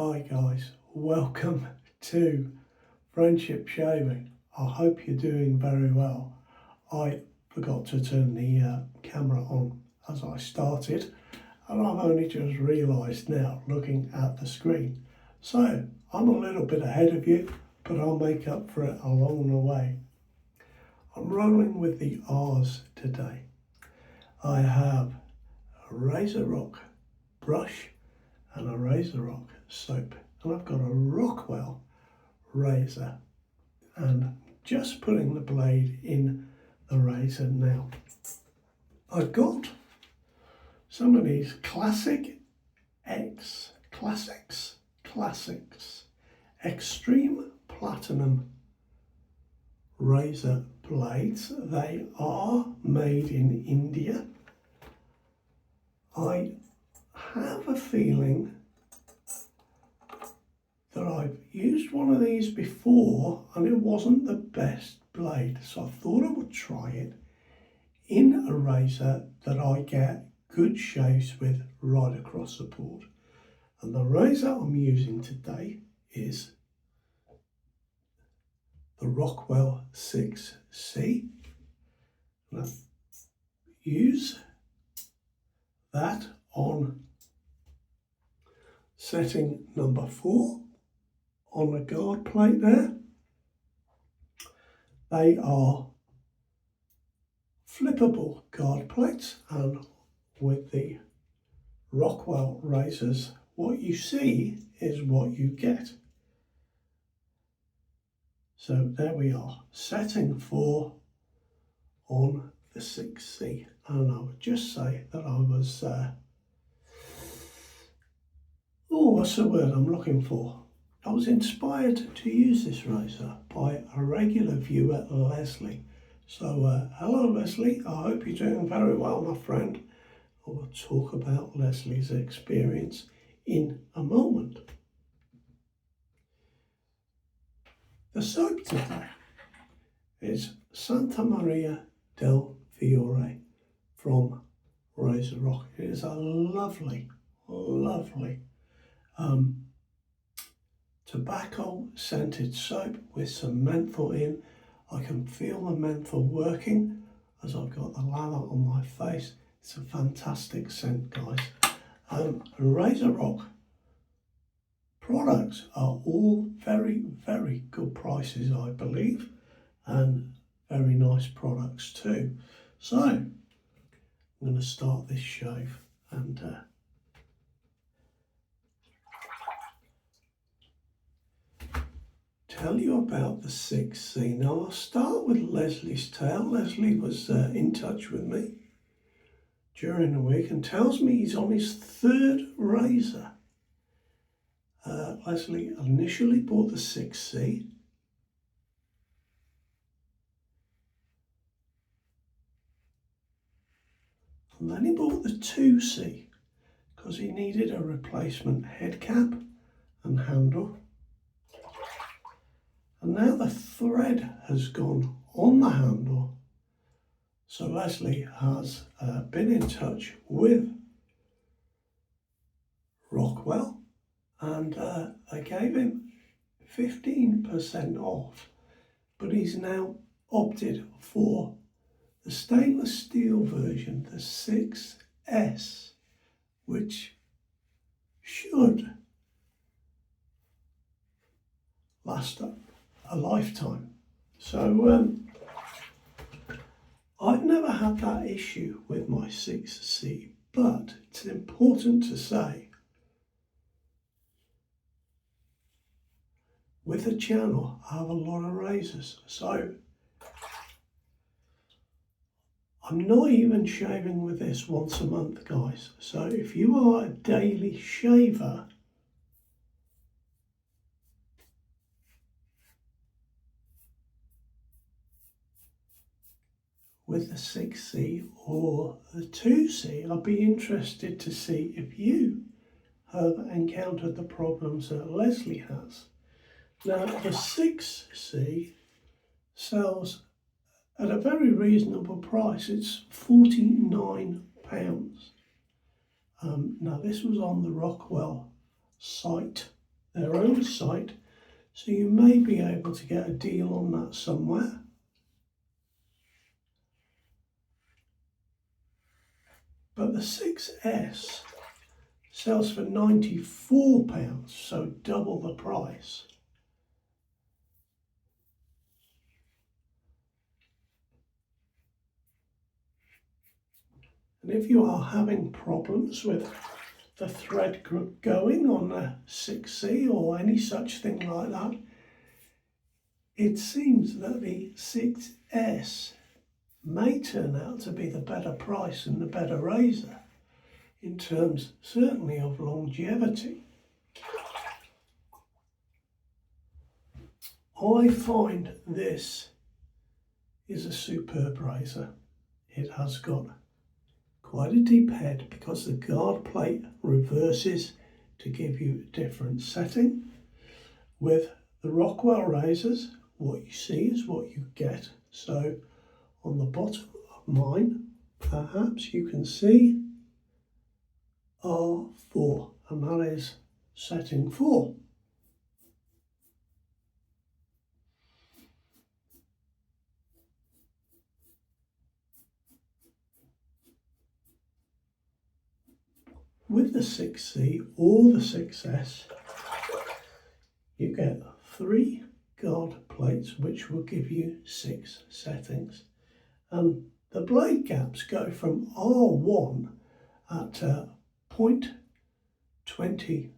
Hi guys, welcome to Friendship Shaving. I hope you're doing very well. I forgot to turn the camera on as I started, and I've only just realised now looking at the screen. So I'm a little bit ahead of you, but I'll make up for it along the way. I'm rolling with the R's today. I have a Razorock brush and a Razorock soap, and I've got a Rockwell razor, and just putting the blade in the razor now. I've got some of these classics, extreme platinum razor blades. They are made in India. I have a feeling that I've used one of these before and it wasn't the best blade, so I thought I would try it in a razor that I get good shaves with right across the board. And the razor I'm using today is the Rockwell 6C. And I use that on setting number 4 on the guard plate there. They are flippable guard plates, and with the Rockwell razors, what you see is what you get. So there we are, setting 4 on the 6C. And I would just say that I was, what's the word I'm looking for? I was inspired to use this razor by a regular viewer, Leslie. So hello Leslie, I hope you're doing very well, my friend. I will talk about Leslie's experience in a moment. The soap today is Santa Maria del Fiore from Razorock. It is a lovely tobacco scented soap with some menthol in. I can feel the menthol working as I've got the lather on my face. It's a fantastic scent, guys. Razorock products are all very good prices, I believe, and very nice products too. So I'm going to start this shave and tell you about the 6C. Now I'll start with Leslie's tale. Leslie was in touch with me during the week and tells me he's on his 3rd razor. Leslie initially bought the 6C. And then he bought the 2C because he needed a replacement head cap and handle. And now the thread has gone on the handle. So Leslie has been in touch with Rockwell, and they gave him 15% off, but he's now opted for the stainless steel version, the 6S, which should last a lifetime. So I've never had that issue with my 6C, but it's important to say with the channel I have a lot of razors, so I'm not even shaving with this once a month, guys. So if you are a daily shaver, with the 6C or the 2C, I'd be interested to see if you have encountered the problems that Leslie has. Now, the 6C sells at a very reasonable price. It's £49. Now, this was on the Rockwell site their own site, so you may be able to get a deal on that somewhere. But the 6S sells for £94, so double the price. And if you are having problems with the thread going on the 6C or any such thing like that, it seems that the 6S may turn out to be the better price and the better razor in terms certainly of longevity. I find this is a superb razor. It has got quite a deep head because the guard plate reverses to give you a different setting. With the Rockwell razors, what you see is what you get. So on the bottom of mine, perhaps you can see R4, and that is setting 4. With the 6C or the 6S, you get 3 guard plates which will give you 6 settings. And the blade gaps go from R1 at 0.20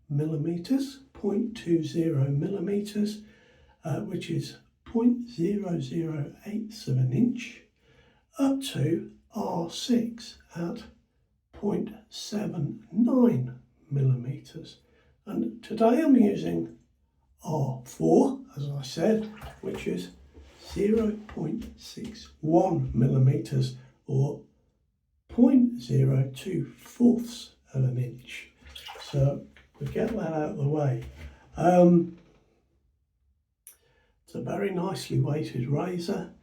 millimeters, 0.20 millimeters, which is 0.008 of an inch, up to R6 at 0.79 millimeters. And today I'm using R4, as I said, which is 0.61 millimeters or 0.02 of an inch. So we get that out of the way. It's a very nicely weighted razor.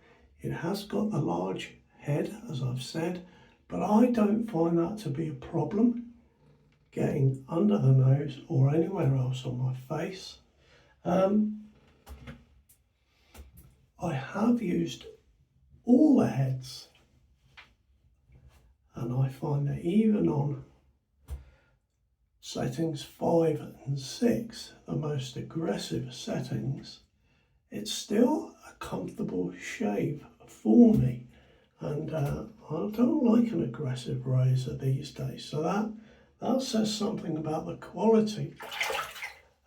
It has got the large head, as I've said, but I don't find that to be a problem getting under the nose or anywhere else on my face. I have used all the heads, and I find that even on settings 5 and 6, the most aggressive settings, it's still a comfortable shave for me. And I don't like an aggressive razor these days, so that says something about the quality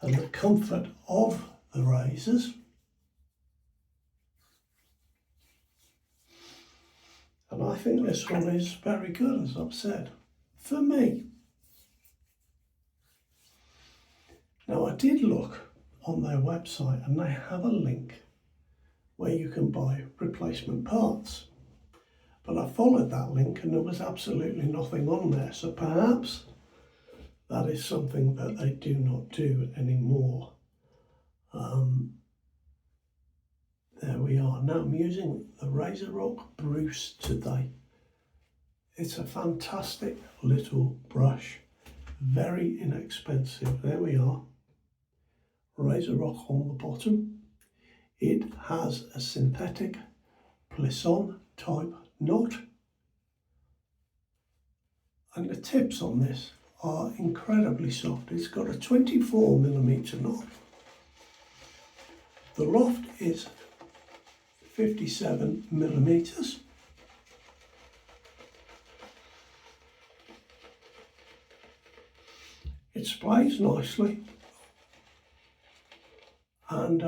and the comfort of the razors. And I think this one is very good, as I've said, for me. Now, I did look on their website and they have a link where you can buy replacement parts. But I followed that link and there was absolutely nothing on there. So perhaps that is something that they do not do anymore. There we are. Now I'm using the Razorock Bruce today. It's a fantastic little brush, very inexpensive. There we are. Razorock on the bottom. It has a synthetic plisson type knot, and the tips on this are incredibly soft. It's got a 24mm knot. The loft is 57mm. It splays nicely, and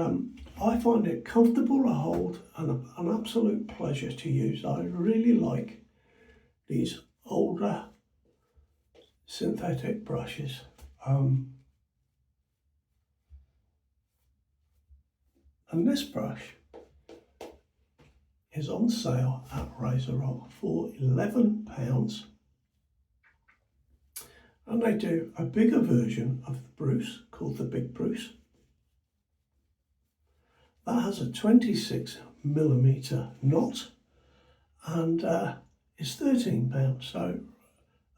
I find it comfortable to hold and an absolute pleasure to use. I really like these older synthetic brushes. And this brush is on sale at Razorock for £11. And they do a bigger version of the Bruce called the Big Bruce. That has a 26mm knot and is £13. So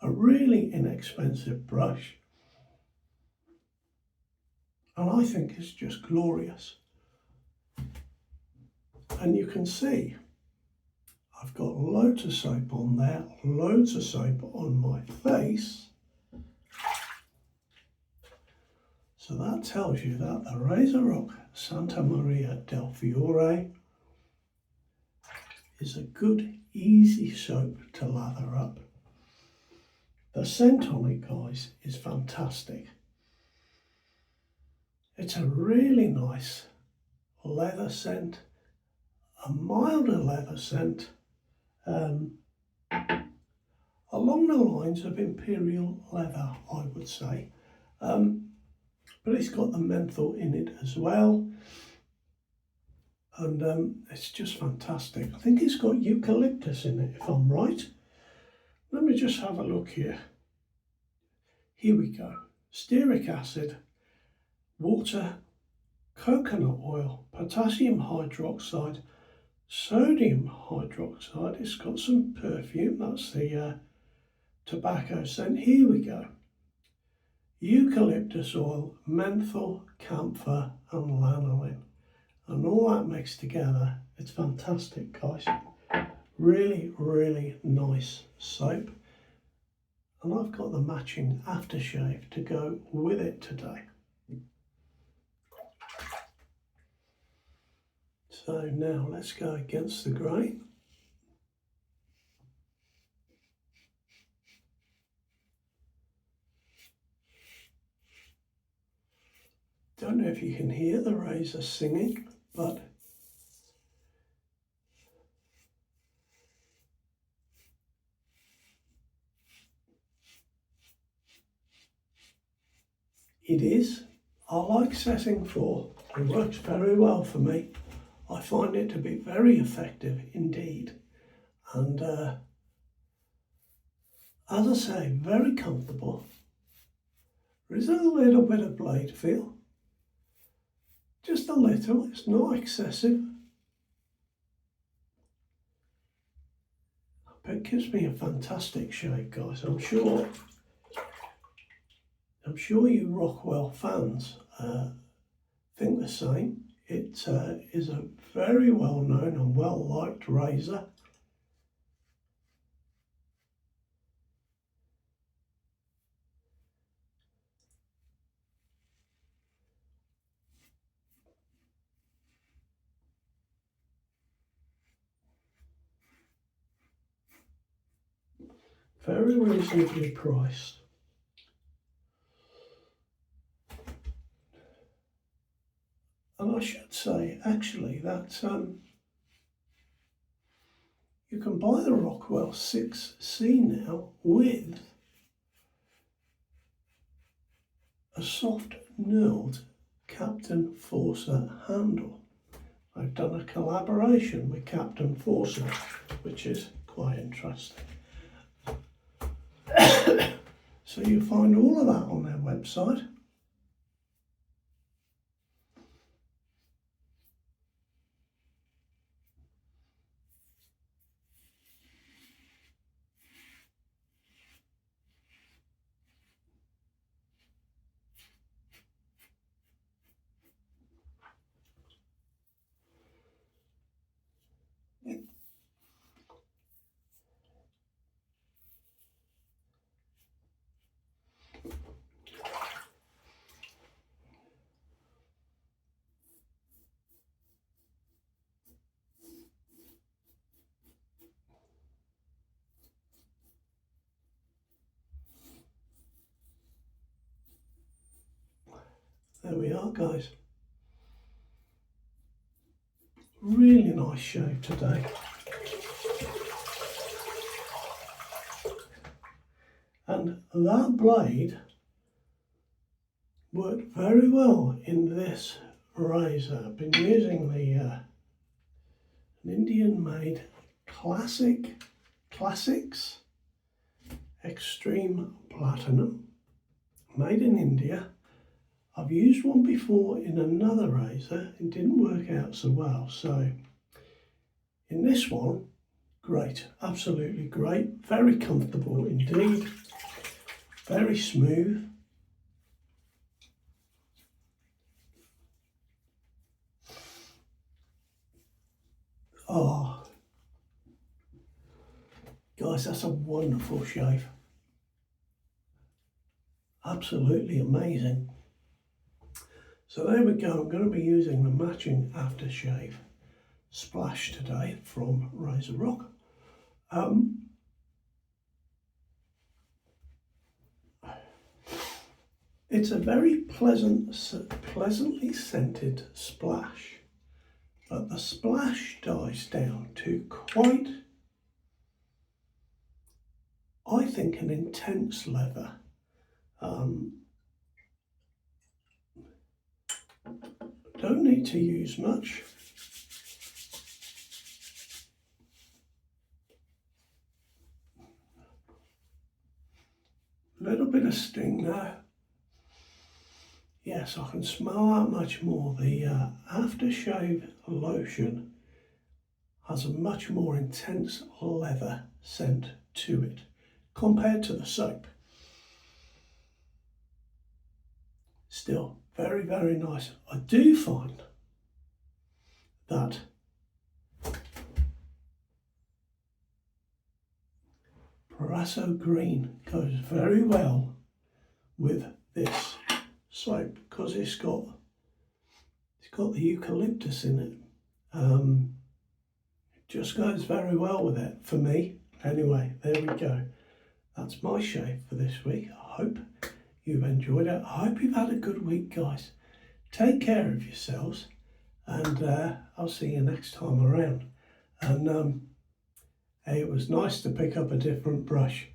a really inexpensive brush. and I think it's just glorious. And you can see I've got loads of soap on there, loads of soap on my face. So that tells you that the Razorock Santa Maria del Fiore is a good, easy soap to lather up. The scent on it, guys, is fantastic. It's a really nice leather scent, a milder leather scent, along the lines of imperial leather, I would say. But it's got the menthol in it as well. And it's just fantastic. I think it's got eucalyptus in it, if I'm right. Let me just have a look here. Here we go. Stearic acid, water, coconut oil, potassium hydroxide, sodium hydroxide. It's got some perfume. That's the tobacco scent. Here we go. Eucalyptus oil, menthol, camphor and lanolin. And all that mixed together, it's fantastic, guys. Really, really nice soap. And I've got the matching aftershave to go with it today. So now let's go against the grain. Don't know if you can hear the razor singing, but it is. I like setting 4. It works very well for me. I find it to be very effective indeed. And as I say, very comfortable. There is a little bit of blade feel. Just a little, it's not excessive. But it gives me a fantastic shave, guys. I'm sure you Rockwell fans think the same. It is a very well known and well liked razor. Very reasonably priced. And I should say, actually, that you can buy the Rockwell 6C now with a soft knurled Captain Forcer handle. I've done a collaboration with Captain Forcer, which is quite interesting. So you'll find all of that on their website. There we are, guys. Really nice shave today. And that blade worked very well in this razor. I've been using the an Indian-made Classics Extreme Platinum, made in India. I've used one before in another razor. It didn't work out so well. So in this one, great, absolutely great. Very comfortable indeed. Very smooth. Oh, guys, that's a wonderful shave. Absolutely amazing. So there we go. I'm going to be using the matching aftershave splash today from Razorock. It's a very pleasantly scented splash, but the splash dies down to quite, I think, an intense leather. Don't need to use much. A little bit of sting there. Yes, I can smell that much more. The aftershave lotion has a much more intense leather scent to it compared to the soap. Still very, very nice. I do find that Parasso Green goes very well with this soap because it's got the eucalyptus in it. It just goes very well with it for me. Anyway, there we go. That's my shave for this week. I hope you've enjoyed it. I hope you've had a good week, guys. Take care of yourselves, and I'll see you next time around. And hey, it was nice to pick up a different brush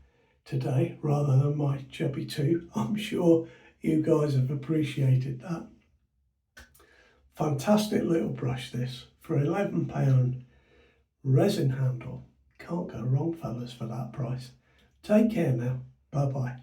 today rather than my Chubby 2. I'm sure you guys have appreciated that. Fantastic little brush this for £11 resin handle. Can't go wrong, fellas, for that price. Take care now. Bye bye.